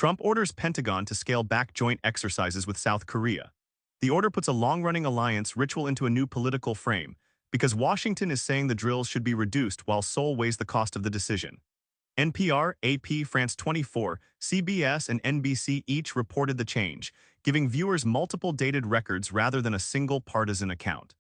Trump orders Pentagon to scale back joint exercises with South Korea. The order puts a long-running alliance ritual into a new political frame, because Washington is saying the drills should be reduced while Seoul weighs the cost of the decision. NPR, AP, France 24, CBS, and NBC each reported the change, giving viewers multiple dated records rather than a single partisan account.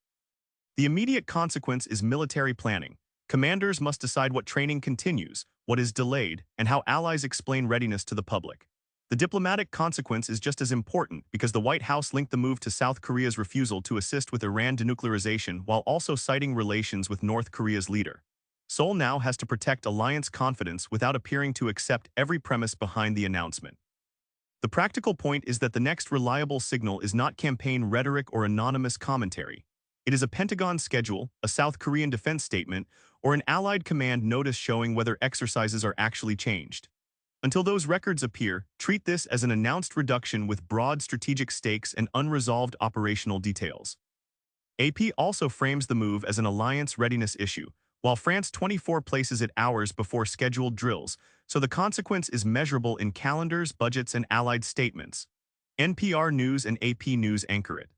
The immediate consequence is military planning. Commanders must decide what training continues, what is delayed, and how allies explain readiness to the public. The diplomatic consequence is just as important because the White House linked the move to South Korea's refusal to assist with Iran denuclearization while also citing relations with North Korea's leader. Seoul now has to protect alliance confidence without appearing to accept every premise behind the announcement. The practical point is that the next reliable signal is not campaign rhetoric or anonymous commentary. It is a Pentagon schedule, a South Korean defense statement, or an Allied command notice showing whether exercises are actually changed. Until those records appear, treat this as an announced reduction with broad strategic stakes and unresolved operational details. AP also frames the move as an alliance readiness issue, while France 24 places it hours before scheduled drills, so the consequence is measurable in calendars, budgets, and allied statements. NPR News and AP News anchor it.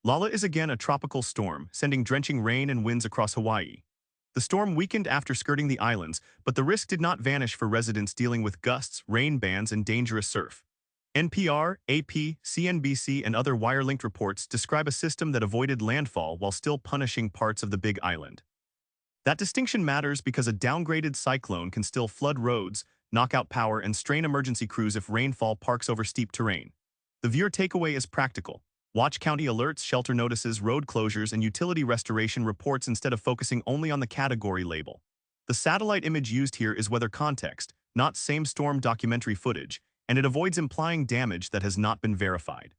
Lala is again a tropical storm, sending drenching rain and winds across Hawaii. The storm weakened after skirting the islands, but the risk did not vanish for residents dealing with gusts, rain bands, and dangerous surf. NPR, AP, CNBC, and other wire-linked reports describe a system that avoided landfall while still punishing parts of the Big Island. That distinction matters because a downgraded cyclone can still flood roads, knock out power, and strain emergency crews if rainfall parks over steep terrain. The viewer takeaway is practical. Watch county alerts, shelter notices, road closures, and utility restoration reports instead of focusing only on the category label. The satellite image used here is weather context, not same storm documentary footage, and it avoids implying damage that has not been verified.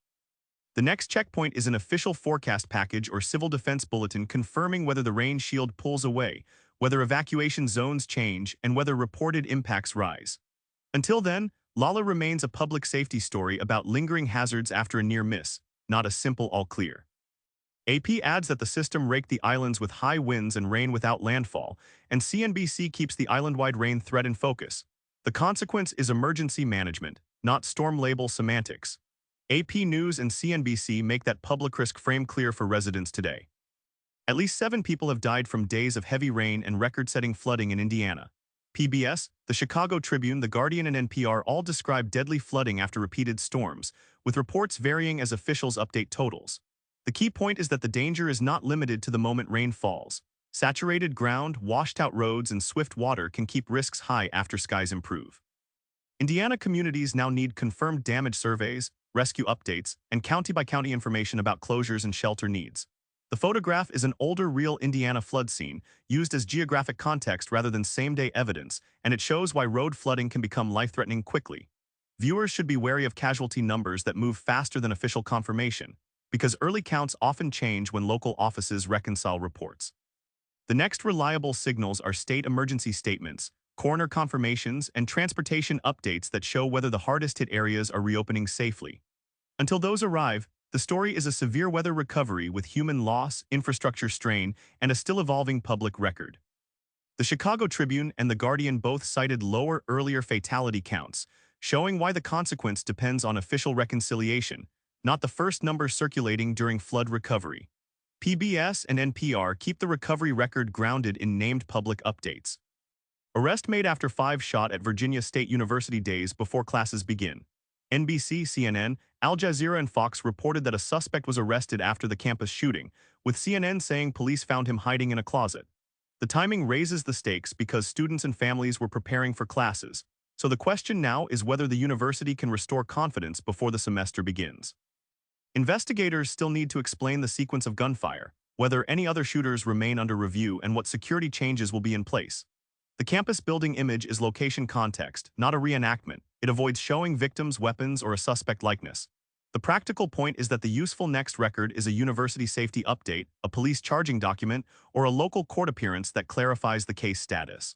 The next checkpoint is an official forecast package or civil defense bulletin confirming whether the rain shield pulls away, whether evacuation zones change, and whether reported impacts rise. Until then, Lala remains a public safety story about lingering hazards after a near miss, not a simple all clear. AP adds that the system raked the islands with high winds and rain without landfall, and CNBC keeps the island-wide rain threat in focus. The consequence is emergency management, not storm label semantics. AP News and CNBC make that public risk frame clear for residents today. At least 7 people have died from days of heavy rain and record-setting flooding in Indiana. PBS, the Chicago Tribune, The Guardian, and NPR all describe deadly flooding after repeated storms, with reports varying as officials update totals. The key point is that the danger is not limited to the moment rain falls. Saturated ground, washed-out roads, and swift water can keep risks high after skies improve. Indiana communities now need confirmed damage surveys, rescue updates, and county-by-county information about closures and shelter needs. The photograph is an older real Indiana flood scene, used as geographic context rather than same-day evidence, and it shows why road flooding can become life-threatening quickly. Viewers should be wary of casualty numbers that move faster than official confirmation, because early counts often change when local offices reconcile reports. The next reliable signals are state emergency statements, coroner confirmations, and transportation updates that show whether the hardest-hit areas are reopening safely. Until those arrive, the story is a severe weather recovery with human loss, infrastructure strain, and a still-evolving public record. The Chicago Tribune and The Guardian both cited lower, earlier fatality counts, showing why the consequence depends on official reconciliation, not the first number circulating during flood recovery. PBS and NPR keep the recovery record grounded in named public updates. Arrest made after 5 shot at Virginia State University days before classes begin. NBC, CNN, Al Jazeera, and Fox reported that a suspect was arrested after the campus shooting, with CNN saying police found him hiding in a closet. The timing raises the stakes because students and families were preparing for classes, so the question now is whether the university can restore confidence before the semester begins. Investigators still need to explain the sequence of gunfire, whether any other shooters remain under review, and what security changes will be in place. The campus building image is location context, not a reenactment. It avoids showing victims' weapons or a suspect likeness. The practical point is that the useful next record is a university safety update, a police charging document, or a local court appearance that clarifies the case status.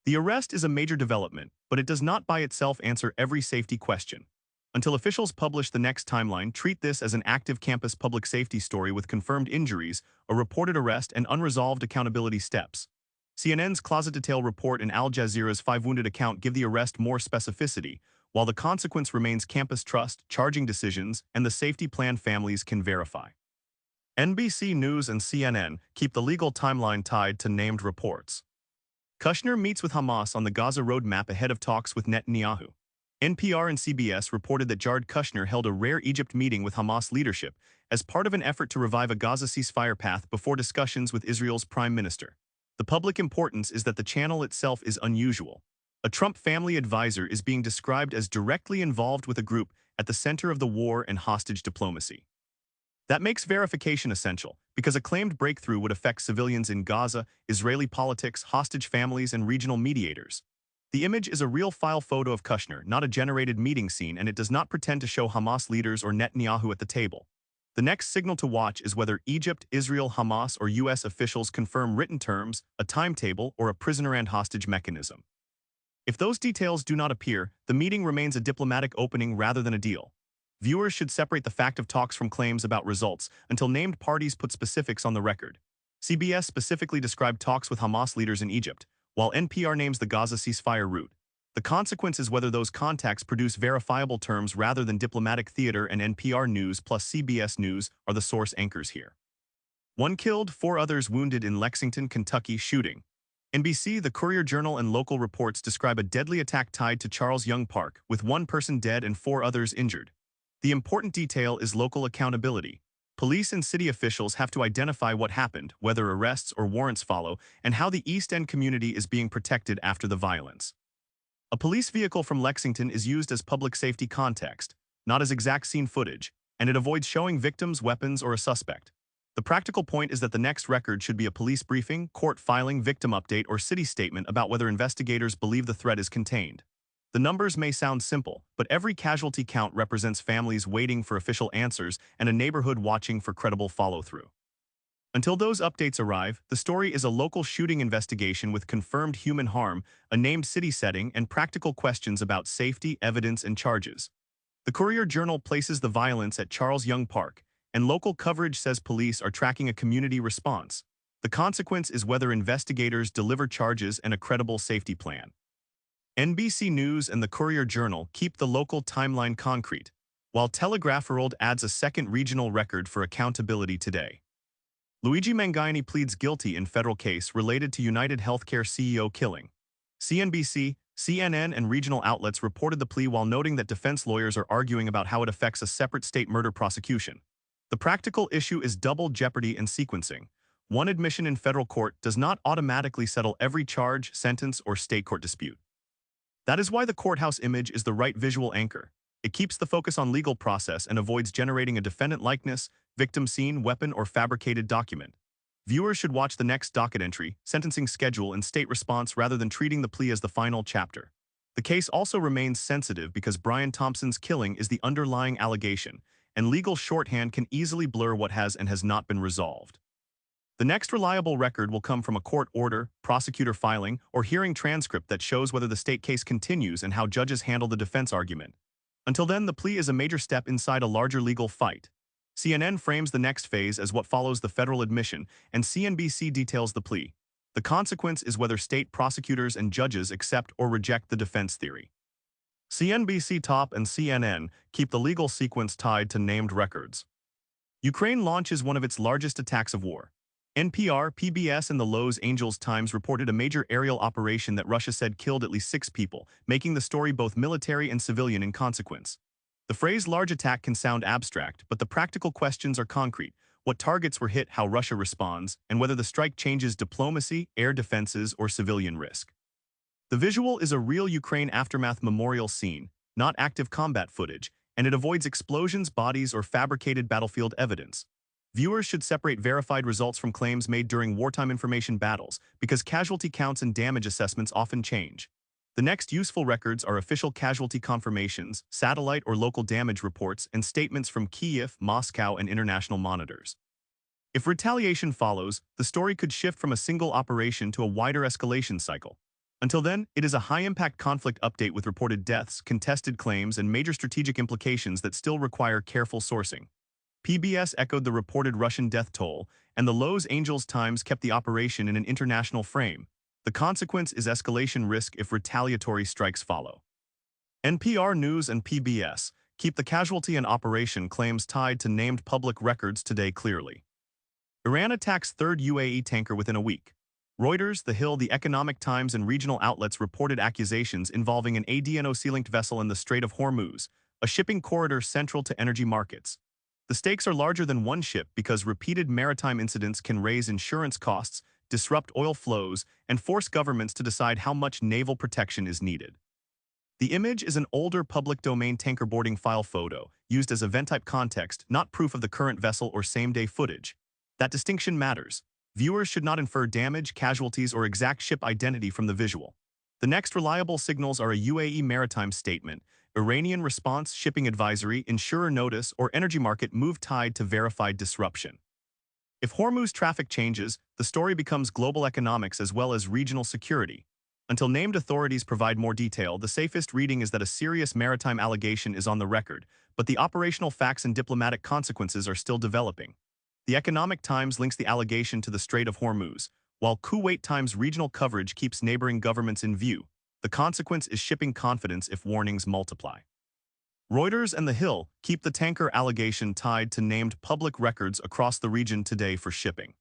The arrest is a major development, but it does not by itself answer every safety question. Until officials publish the next timeline, treat this as an active campus public safety story with confirmed injuries, a reported arrest, and unresolved accountability steps. CNN's closet detail report and Al Jazeera's 5 wounded account give the arrest more specificity, while the consequence remains campus trust, charging decisions, and the safety plan families can verify. NBC News and CNN keep the legal timeline tied to named reports. Kushner meets with Hamas on the Gaza roadmap ahead of talks with Netanyahu. NPR and CBS reported that Jared Kushner held a rare Egypt meeting with Hamas leadership as part of an effort to revive a Gaza ceasefire path before discussions with Israel's prime minister. The public importance is that the channel itself is unusual. A Trump family advisor is being described as directly involved with a group at the center of the war and hostage diplomacy. That makes verification essential, because a claimed breakthrough would affect civilians in Gaza, Israeli politics, hostage families, and regional mediators. The image is a real file photo of Kushner, not a generated meeting scene, and it does not pretend to show Hamas leaders or Netanyahu at the table. The next signal to watch is whether Egypt, Israel, Hamas, or U.S. officials confirm written terms, a timetable, or a prisoner and hostage mechanism. If those details do not appear, the meeting remains a diplomatic opening rather than a deal. Viewers should separate the fact of talks from claims about results until named parties put specifics on the record. CBS specifically described talks with Hamas leaders in Egypt, while NPR names the Gaza ceasefire route. The consequence is whether those contacts produce verifiable terms rather than diplomatic theater, and NPR News plus CBS News are the source anchors here. 1 killed, 4 others wounded in Lexington, Kentucky shooting. NBC, the Courier-Journal, and local reports describe a deadly attack tied to Charles Young Park, with 1 person dead and 4 others injured. The important detail is local accountability. Police and city officials have to identify what happened, whether arrests or warrants follow, and how the East End community is being protected after the violence. A police vehicle from Lexington is used as public safety context, not as exact scene footage, and it avoids showing victims, weapons, or a suspect. The practical point is that the next record should be a police briefing, court filing, victim update, or city statement about whether investigators believe the threat is contained. The numbers may sound simple, but every casualty count represents families waiting for official answers and a neighborhood watching for credible follow-through. Until those updates arrive, the story is a local shooting investigation with confirmed human harm, a named city setting, and practical questions about safety, evidence, and charges. The Courier-Journal places the violence at Charles Young Park, and local coverage says police are tracking a community response. The consequence is whether investigators deliver charges and a credible safety plan. NBC News and the Courier-Journal keep the local timeline concrete, while Telegraph World adds a second regional record for accountability today. Luigi Mangione pleads guilty in federal case related to UnitedHealthcare CEO killing. CNBC, CNN, and regional outlets reported the plea while noting that defense lawyers are arguing about how it affects a separate state murder prosecution. The practical issue is double jeopardy and sequencing. One admission in federal court does not automatically settle every charge, sentence, or state court dispute. That is why the courthouse image is the right visual anchor. It keeps the focus on legal process and avoids generating a defendant likeness, victim scene, weapon, or fabricated document. Viewers should watch the next docket entry, sentencing schedule, and state response rather than treating the plea as the final chapter. The case also remains sensitive because Brian Thompson's killing is the underlying allegation, and legal shorthand can easily blur what has and has not been resolved. The next reliable record will come from a court order, prosecutor filing, or hearing transcript that shows whether the state case continues and how judges handle the defense argument. Until then, the plea is a major step inside a larger legal fight. CNN frames the next phase as what follows the federal admission, and CNBC details the plea. The consequence is whether state prosecutors and judges accept or reject the defense theory. CNBC Top and CNN keep the legal sequence tied to named records. Ukraine launches one of its largest attacks of war. NPR, PBS, and the Los Angeles Times reported a major aerial operation that Russia said killed at least 6 people, making the story both military and civilian in consequence. The phrase large attack can sound abstract, but the practical questions are concrete: what targets were hit, how Russia responds, and whether the strike changes diplomacy, air defenses, or civilian risk. The visual is a real Ukraine aftermath memorial scene, not active combat footage, and it avoids explosions, bodies, or fabricated battlefield evidence. Viewers should separate verified results from claims made during wartime information battles, because casualty counts and damage assessments often change. The next useful records are official casualty confirmations, satellite or local damage reports, and statements from Kyiv, Moscow, and international monitors. If retaliation follows, the story could shift from a single operation to a wider escalation cycle. Until then, it is a high-impact conflict update with reported deaths, contested claims, and major strategic implications that still require careful sourcing. PBS echoed the reported Russian death toll, and the Los Angeles Times kept the operation in an international frame. The consequence is escalation risk if retaliatory strikes follow. NPR News and PBS keep the casualty and operation claims tied to named public records today clearly. Iran attacks third UAE tanker within a week. Reuters, The Hill, The Economic Times, and regional outlets reported accusations involving an ADNOC-linked vessel in the Strait of Hormuz, a shipping corridor central to energy markets. The stakes are larger than one ship because repeated maritime incidents can raise insurance costs, disrupt oil flows, and force governments to decide how much naval protection is needed. The image is an older public domain tanker boarding file photo, used as event-type context, not proof of the current vessel or same-day footage. That distinction matters. Viewers should not infer damage, casualties, or exact ship identity from the visual. The next reliable signals are a UAE maritime statement, Iranian response, shipping advisory, insurer notice, or energy market move tied to verified disruption. If Hormuz traffic changes, the story becomes global economics as well as regional security. Until named authorities provide more detail, the safest reading is that a serious maritime allegation is on the record, but the operational facts and diplomatic consequences are still developing. The Economic Times links the allegation to the Strait of Hormuz, while Kuwait Times regional coverage keeps neighboring governments in view. The consequence is shipping confidence if warnings multiply. Reuters and The Hill keep the tanker allegation tied to named public records across the region today for shipping.